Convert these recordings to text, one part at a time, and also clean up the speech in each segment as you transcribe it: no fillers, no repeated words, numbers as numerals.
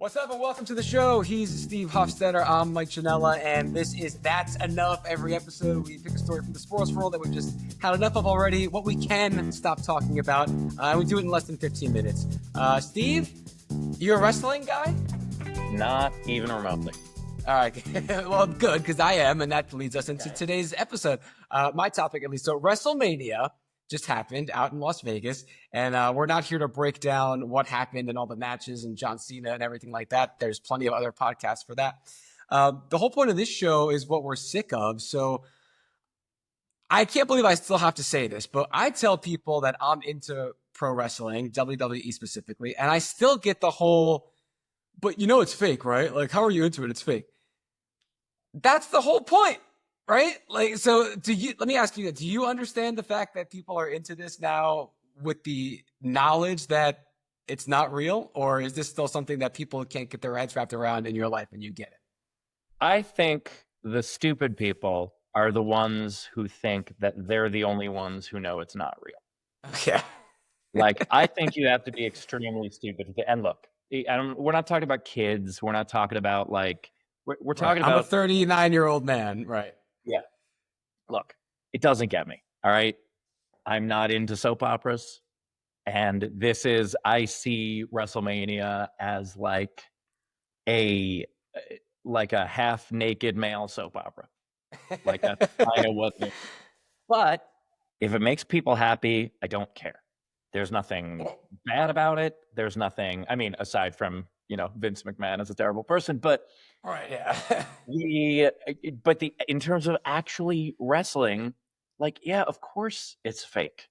What's up and welcome to the show. He's Steve Hofstetter, I'm Mike Janella, and this is That's Enough. Every episode we pick a story from the sports world that we've just had enough of already, what we can stop talking about, and we do it in less than 15 minutes. Steve, you're a wrestling guy? Not even remotely. All right, well, good, because I am, and that leads us into today's episode. My topic, at least. So WrestleMania just happened out in Las Vegas, and we're not here to break down what happened and all the matches and John Cena and everything like that. There's plenty of other podcasts for that. The whole point of this show is what we're sick of. So I can't believe I still have to say this, but I tell people that I'm into pro wrestling, WWE specifically, and I still get the whole, but you know it's fake, right? Like, how are you into it? It's fake. That's the whole point. Right? Like, so let me ask you that. Do you understand the fact that people are into this now with the knowledge that it's not real? Or is this still something that people can't get their heads wrapped around in your life and you get it? I think the stupid people are the ones who think that they're the only ones who know it's not real. Okay. Like, I think you have to be extremely stupid. And look, we're not talking about kids. We're not talking about we're talking about. I'm a 39-year-old man. Right. Yeah. Look, it doesn't get me. All right. I'm not into soap operas. And I see WrestleMania as like a half naked male soap opera. Like, that's kind of what it is. But if it makes people happy, I don't care. There's nothing bad about it. There's nothing, I mean, aside from, Vince McMahon is a terrible person, but right, yeah. In terms of actually wrestling, of course it's fake.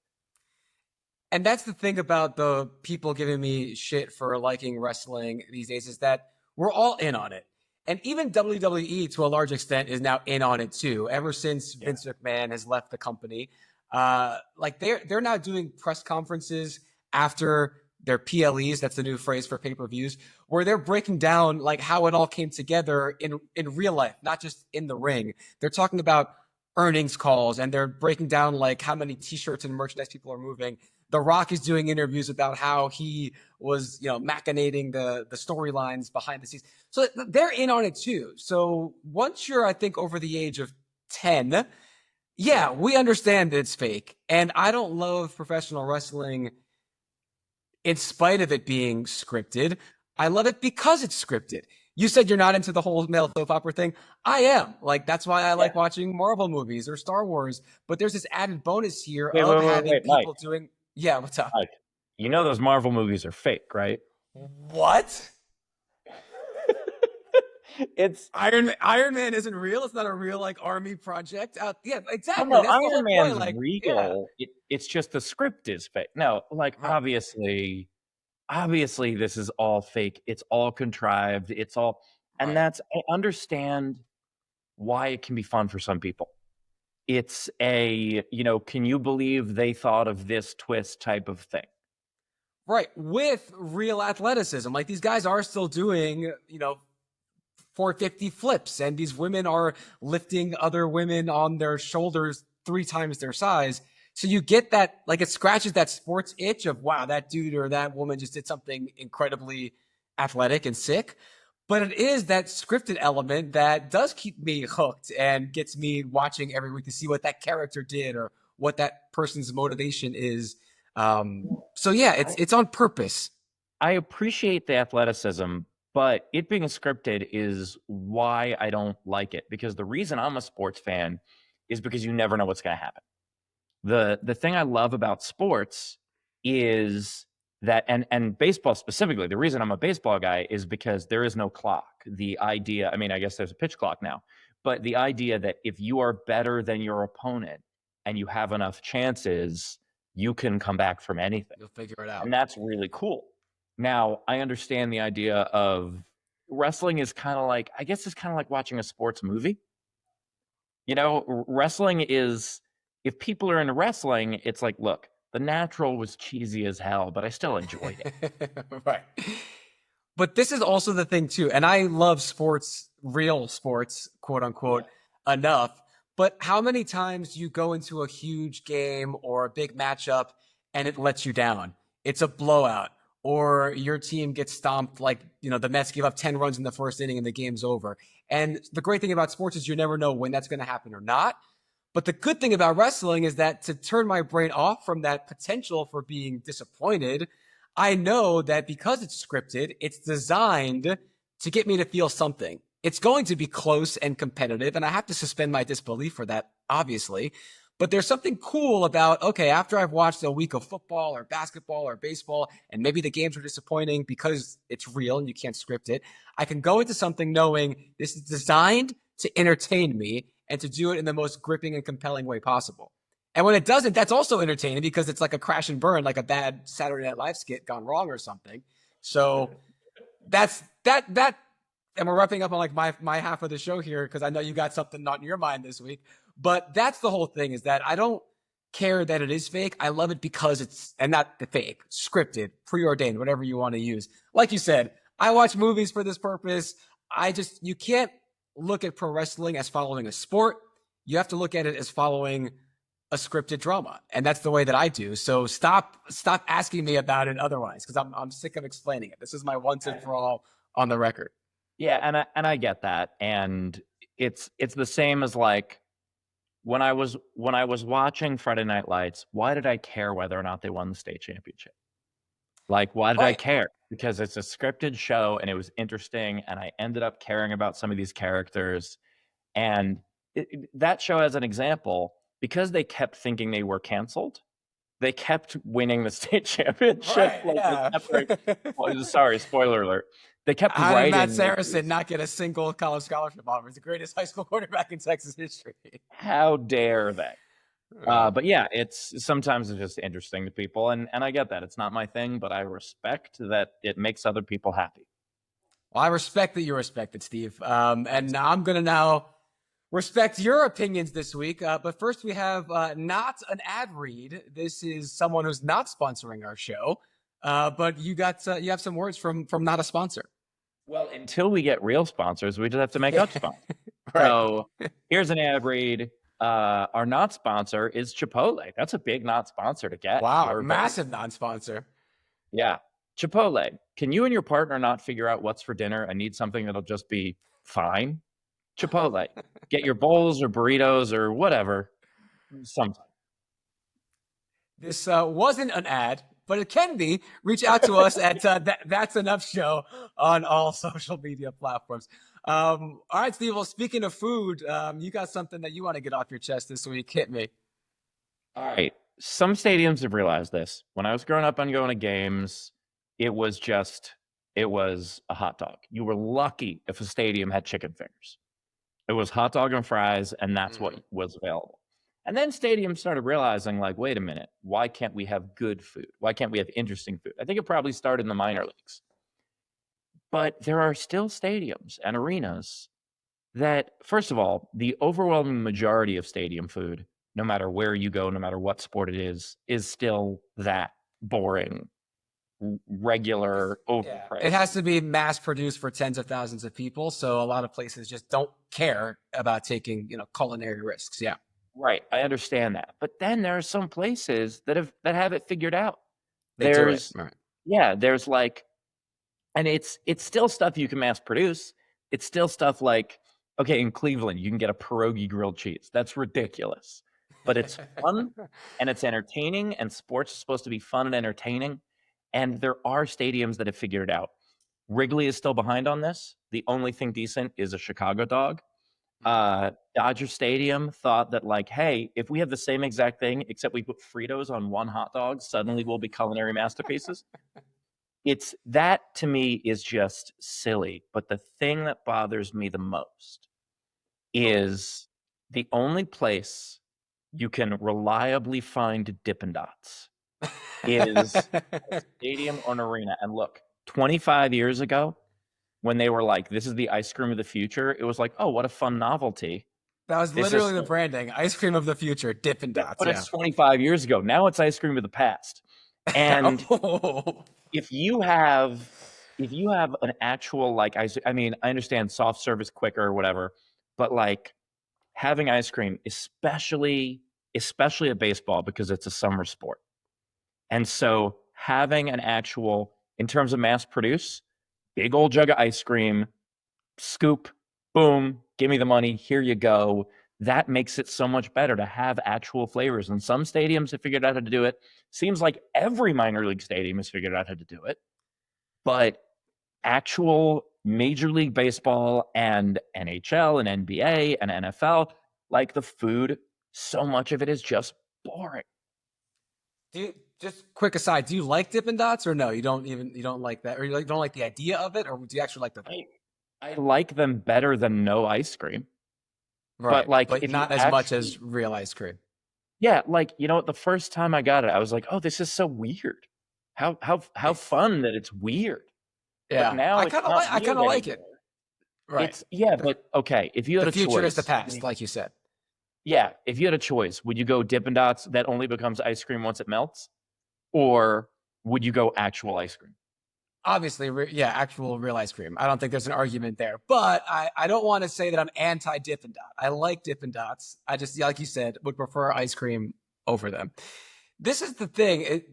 And that's the thing about the people giving me shit for liking wrestling these days is that we're all in on it. And even WWE, to a large extent, is now in on it too. Ever since Vince McMahon has left the company, they're now doing press conferences after their PLEs. That's the new phrase for pay-per-views, where they're breaking down like how it all came together in real life, not just in the ring. They're talking about earnings calls and they're breaking down like how many T-shirts and merchandise people are moving. The Rock is doing interviews about how he was, machinating the storylines behind the scenes. So they're in on it too. So once you're, I think, over the age of 10, yeah, we understand that it's fake. And I don't love professional wrestling in spite of it being scripted. I love it because it's scripted. You said you're not into the whole male soap opera thing. I am. Like, that's why I like watching Marvel movies or Star Wars. But there's this added bonus here of having people Mike. doing... Yeah, what's up? Mike, those Marvel movies are fake, right? What? It's Iron Man isn't real. It's not a real army project. Yeah, exactly. No, Iron Man's real. Yeah. It's just the script is fake. No, obviously this is all fake. It's all contrived. It's all, and I understand why it can be fun for some people. It's can you believe they thought of this twist type of thing? Right, with real athleticism. Like, these guys are still doing, 450 flips, and these women are lifting other women on their shoulders 3 times their size. So you get that, it scratches that sports itch of, wow, that dude or that woman just did something incredibly athletic and sick. But it is that scripted element that does keep me hooked and gets me watching every week to see what that character did or what that person's motivation is. So yeah, it's on purpose. I appreciate the athleticism, but it being scripted is why I don't like it. Because the reason I'm a sports fan is because you never know what's going to happen. The thing I love about sports is that, and baseball specifically, the reason I'm a baseball guy is because there is no clock. The idea, I guess there's a pitch clock now, but the idea that if you are better than your opponent and you have enough chances, you can come back from anything. You'll figure it out. And that's really cool. Now, I understand the idea of wrestling is kind of like, I guess it's kind of like watching a sports movie. Wrestling is, if people are into wrestling, it's like, look, The Natural was cheesy as hell, but I still enjoyed it. Right. But this is also the thing too, and I love sports, real sports, quote unquote, enough. But how many times you go into a huge game or a big matchup and it lets you down? It's a blowout. or your team gets stomped, like, the Mets give up 10 runs in the first inning and the game's over. And the great thing about sports is you never know when that's going to happen or not. But the good thing about wrestling is that to turn my brain off from that potential for being disappointed, I know that because it's scripted, it's designed to get me to feel something. It's going to be close and competitive, and I have to suspend my disbelief for that, obviously. But there's something cool about, okay, after I've watched a week of football or basketball or baseball, and maybe the games are disappointing because it's real and you can't script it, I can go into something knowing this is designed to entertain me and to do it in the most gripping and compelling way possible. And when it doesn't, that's also entertaining because it's like a crash and burn, like a bad Saturday Night Live skit gone wrong or something. So that's that. And we're wrapping up on like my half of the show here because I know you got something not in your mind this week. But that's the whole thing, is that I don't care that it is fake. I love it because it's, and not the fake, scripted, preordained, whatever you want to use. Like you said, I watch movies for this purpose. You can't look at pro wrestling as following a sport. You have to look at it as following a scripted drama. And that's the way that I do. So stop asking me about it otherwise, because I'm sick of explaining it. This is my once and for all on the record. Yeah, and I get that. And it's the same as like when I was watching Friday Night Lights, why did I care whether or not they won the state championship? Like, why did I Right. care? Because it's a scripted show and it was interesting, and I ended up caring about some of these characters. And that show, as an example, because they kept thinking they were canceled, they kept winning the state championship. Right. Yeah. Sorry, spoiler alert. They kept How did Matt writing. Saracen not get a single college scholarship offer? He's the greatest high school quarterback in Texas history. How dare they? But yeah, sometimes it's just interesting to people, and I get that. It's not my thing, but I respect that it makes other people happy. Well, I respect that you respect it, Steve. And I'm going to now respect your opinions this week. But first, we have not an ad read. This is someone who's not sponsoring our show. But you have some words from not a sponsor. Well, until we get real sponsors, we just have to make up sponsors. Right. So here's an ad read. Our not sponsor is Chipotle. That's a big not sponsor to get. Wow, massive non-sponsor. Yeah. Chipotle, can you and your partner not figure out what's for dinner and need something that'll just be fine? Chipotle. Get your bowls or burritos or whatever sometime. This wasn't an ad, but it can be. Reach out to us at That's Enough Show on all social media platforms. All right, Steve. Well, speaking of food, you got something that you want to get off your chest this week. Hit me. All right. Some stadiums have realized this. When I was growing up and going to games, it was a hot dog. You were lucky if a stadium had chicken fingers. It was hot dog and fries, and that's what was available. And then stadiums started realizing, like, wait a minute, why can't we have good food? Why can't we have interesting food? I think it probably started in the minor leagues. But there are still stadiums and arenas that, first of all, the overwhelming majority of stadium food, no matter where you go, no matter what sport it is still that boring, regular, overpriced. It has to be mass produced for tens of thousands of people. So a lot of places just don't care about taking, culinary risks. Yeah. Right. I understand that. But then there are some places that have it figured out. There's like, and it's still stuff you can mass produce. It's still stuff like, okay, in Cleveland, you can get a pierogi grilled cheese. That's ridiculous. But it's fun and it's entertaining, and sports is supposed to be fun and entertaining. And there are stadiums that have figured it out. Wrigley is still behind on this. The only thing decent is a Chicago dog. Dodger Stadium thought that, like, hey, if we have the same exact thing, except we put Fritos on one hot dog, suddenly we'll be culinary masterpieces. It's that, to me, is just silly. But the thing that bothers me the most is the only place you can reliably find Dippin Dots is a stadium or an arena. And look, 25 years ago, when they were like, this is the ice cream of the future, it was like, oh, what a fun novelty. That was literally the branding. Ice cream of the future, Dippin Dots. But it's 25 years ago. Now it's ice cream of the past. And if you have an actual, like, I mean, I understand soft serve is quicker or whatever, but like having ice cream, especially at baseball, because it's a summer sport. And so having an actual In terms of mass produce, big old jug of ice cream, scoop, boom, give me the money, here you go. That makes it so much better to have actual flavors. And some stadiums have figured out how to do it. Seems like every minor league stadium has figured out how to do it. But actual Major League Baseball and NHL and NBA and NFL, like the food, so much of it is just boring. Just quick aside, do you like Dippin' Dots or no? You don't like that, or don't like the idea of it, or do you actually like the I like them better than no ice cream. right? But like But if you not as much as real ice cream. yeah, like the first time I got it, I was like, oh, this is so weird. How fun that it's weird. But Yeah, now it's not I weird kind of like anymore. it. Right. It's yeah, The, but okay, if you had the a future is the choice, past, like you said. yeah, if you had a choice, would you go Dippin' Dots that only becomes ice cream once it melts? Or would you go actual ice cream? Obviously, yeah, actual real ice cream. I don't think there's an argument there. But I don't want to say that I'm anti Dippin' Dot. I like Dippin' Dots. I just, like you said, would prefer ice cream over them. This is the thing.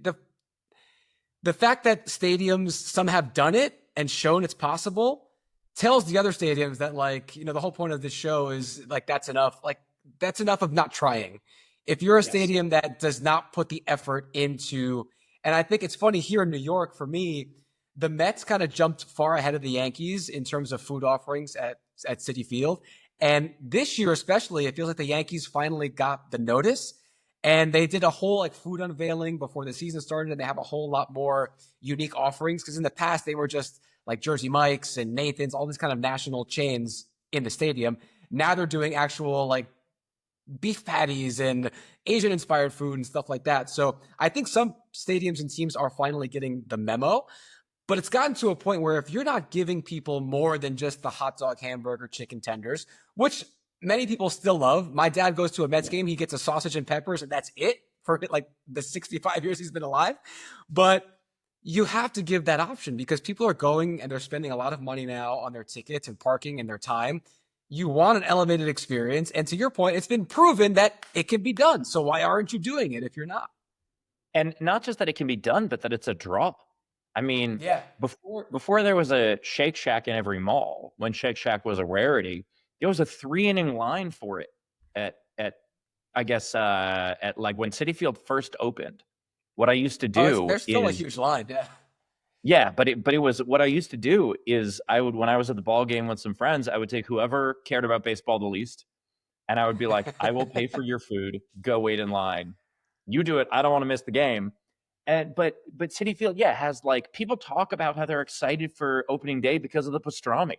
The fact that stadiums, some have done it and shown it's possible, tells the other stadiums that, like, the whole point of this show is like, that's enough. Like, that's enough of not trying. If you're a Yes. stadium that does not put the effort into, and I think it's funny here in New York, for me, the Mets kind of jumped far ahead of the Yankees in terms of food offerings at Citi Field. And this year, especially, it feels like the Yankees finally got the notice, and they did a whole like food unveiling before the season started, and they have a whole lot more unique offerings, because in the past they were just like Jersey Mike's and Nathan's, all these kind of national chains in the stadium. Now they're doing actual like beef patties and Asian inspired food and stuff like that. So I think some stadiums and teams are finally getting the memo. But it's gotten to a point where if you're not giving people more than just the hot dog, hamburger, chicken tenders, which many people still love. My dad goes to a Mets game, he gets a sausage and peppers, and that's it for like the 65 years he's been alive. But you have to give that option, because people are going and they're spending a lot of money now on their tickets and parking and their time. You want an elevated experience. And to your point, it's been proven that it can be done. So why aren't you doing it if you're not? And not just that it can be done, but that it's a draw. I mean, Yeah. before there was a Shake Shack in every mall, when Shake Shack was a rarity, there was a 3 inning line for it at I guess at like when Citi Field first opened. What I used to do There's still a huge line. Yeah. yeah, but it was what I used to do is I would when I was at the ball game with some friends, I would take whoever cared about baseball the least, and I would be like, I will pay for your food. Go wait in line. You do it. I don't want to miss the game. And but Citi Field, yeah, has like people talk about how they're excited for opening day because of the pastrami.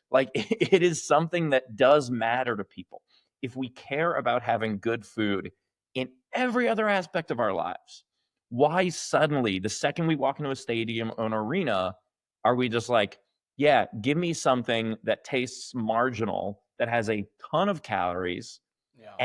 Like it is something that does matter to people. If we care about having good food in every other aspect of our lives, why suddenly the second we walk into a stadium or an arena are we just like, yeah, give me something that tastes marginal, that has a ton of calories Yeah.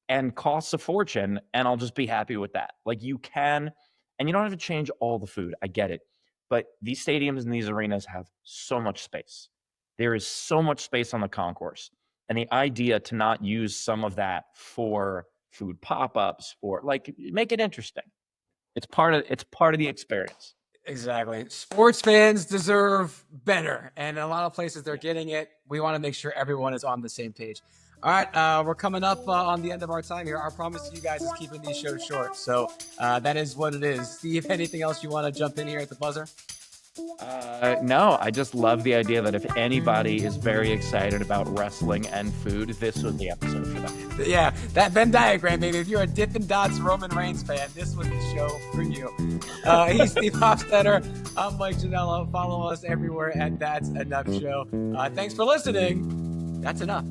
and costs a fortune, and I'll just be happy with that. Like you can, and you don't have to change all the food. I get it. But these stadiums and these arenas have so much space. There is so much space on the concourse. And the idea to not use some of that for food pop-ups, for like make it interesting. It's part of the experience. Exactly. Sports fans deserve better, and in a lot of places they're getting it. We want to make sure everyone is on the same page. All right, we're coming up on the end of our time here. Our promise to you guys is keeping these shows short, so that is what it is. Steve, anything else you want to jump in here at the buzzer? No, I just love the idea that if anybody is very excited about wrestling and food, this was the episode for them. Yeah, that Venn diagram, baby. If you're a Dippin' Dots Roman Reigns fan, this was the show for you. He's Steve Hofstetter. I'm Mike Janella. Follow us everywhere at That's Enough Show. Thanks for listening. That's enough.